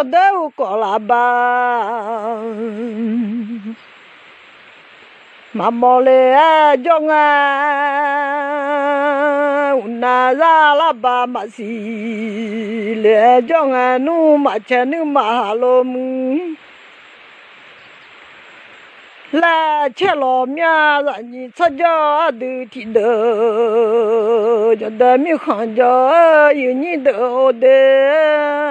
cho đâu có là ba mà mò lê cho na ra là ba mà xì lê cho nu mà chén nu mà lô là che lo mía là nhị sao cho được thì đỡ cho đỡ mi không cho yêu nhị đỡ đỡ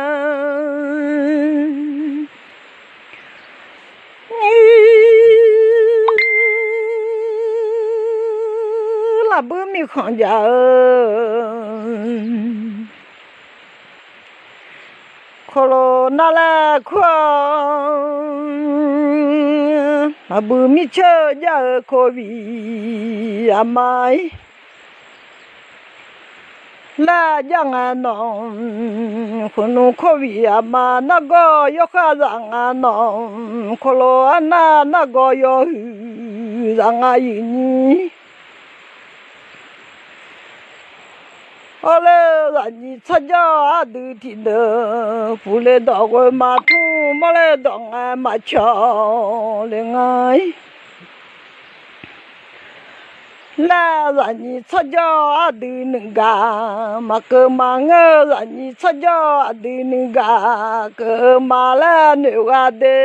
là bữa mi không cho corona là à bữa mi chơi giờ covid à mai là chẳng ăn nong không covid à mà nó có yo khá rằng ăn nong corona nó có yo rằng ai ole là nhị sao cho được thì đỡ phụ lệ đó rồi mà thu mà lệ đó mà cho lên ngay là nhị sao cho được nâng gà mà cơ mà ngơ là nhị sao cho được nâng gà cơ mà là nữ gà đê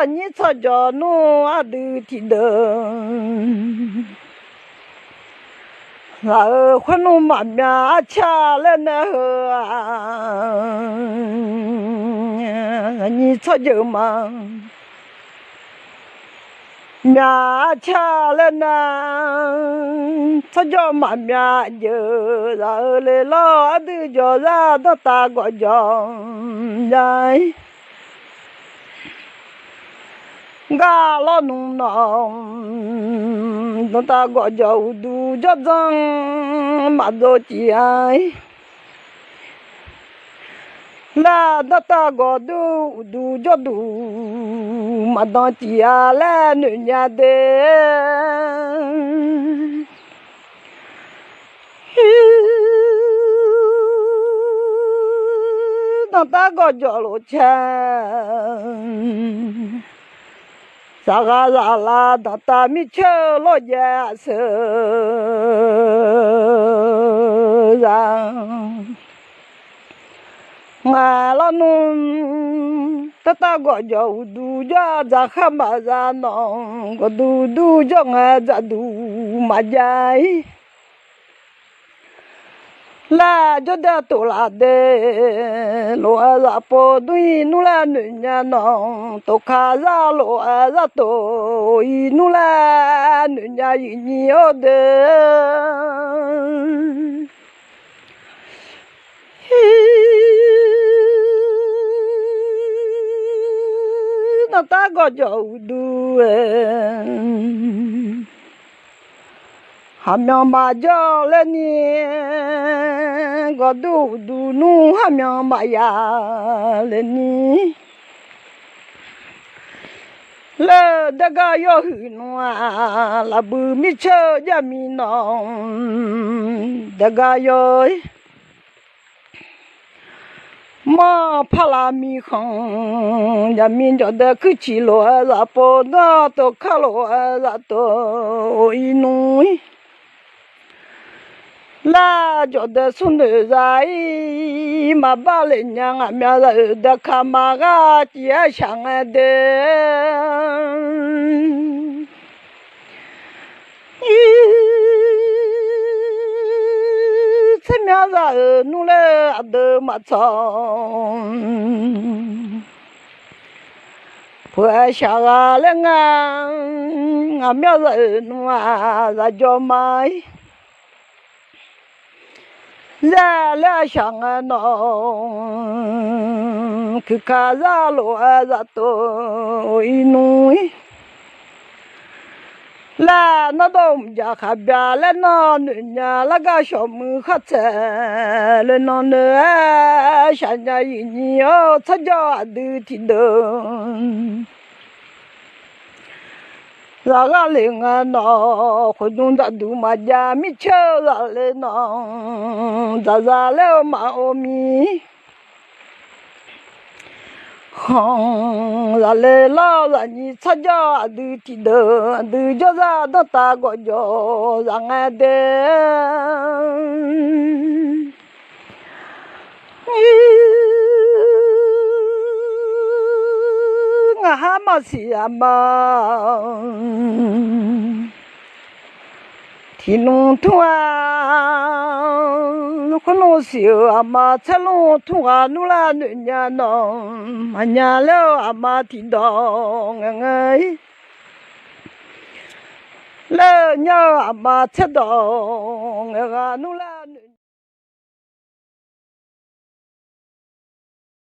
nhị sao cho nó được thì đỡ là khoan nó mà mẹ cha lên nhị sao cho mà mẹ cha lên sao cho mà mẹ giờ là lê lo đưa cho ra đó ta gọi cho dài gà lo nung nong nó ta gọi dầu đủ cho răng mà đồ chỉ ai là nó ta gọi đủ đủ cho đủ mà đồ chỉ ai là nữ nhà đê nó ta gọi dầu lộ chăng saga la da ta mi che lo ya se ra nga lo nun ta go jo du ja za khama za no go du jo nga za du ma jai la jo da to la de lo la po dui nu la nu nya no to kha za lo za to i nu la nu nya yi ni o de nó ta có dầu du hàm mà cho lên nè có đủ đủ nu hàm mà ya lên nè lỡ đã có yo hư noa là bự mi chơi ya mi nong đã có yo mà phala mi không ya mi cho đã cứ chỉ lo là po đó to khá lo là to inui là cho đã xuân đời dài mà ba lên nhang à mẹ là đã khám mà ga chỉ sáng đê thế mẹ là nu lê đơ mà chọn phải sáng lên ngang à mẹ là nu à cho mai là sáng nó cứ cả ra lộ ra to inui là nó đông giờ khá bia lên nó nhà là cái sớm khát chè lên nó nữa sáng nay nhiều thay cho được thì được ra ra lên nó khối dung đã đủ mà già mi chơi ra lên nó ra ra leo mà ôm mi không ra lên lo ra nhị cha cho đưa thì đưa cho ra đó ta gọi cho ra nghe đêm ngã mà xì mà thì nông thua nó có nông xìu mà cha nông thua nó là nữ nhà nó mà nhà leo mà thì đó ngay leo nhau mà cha đó ngay nó là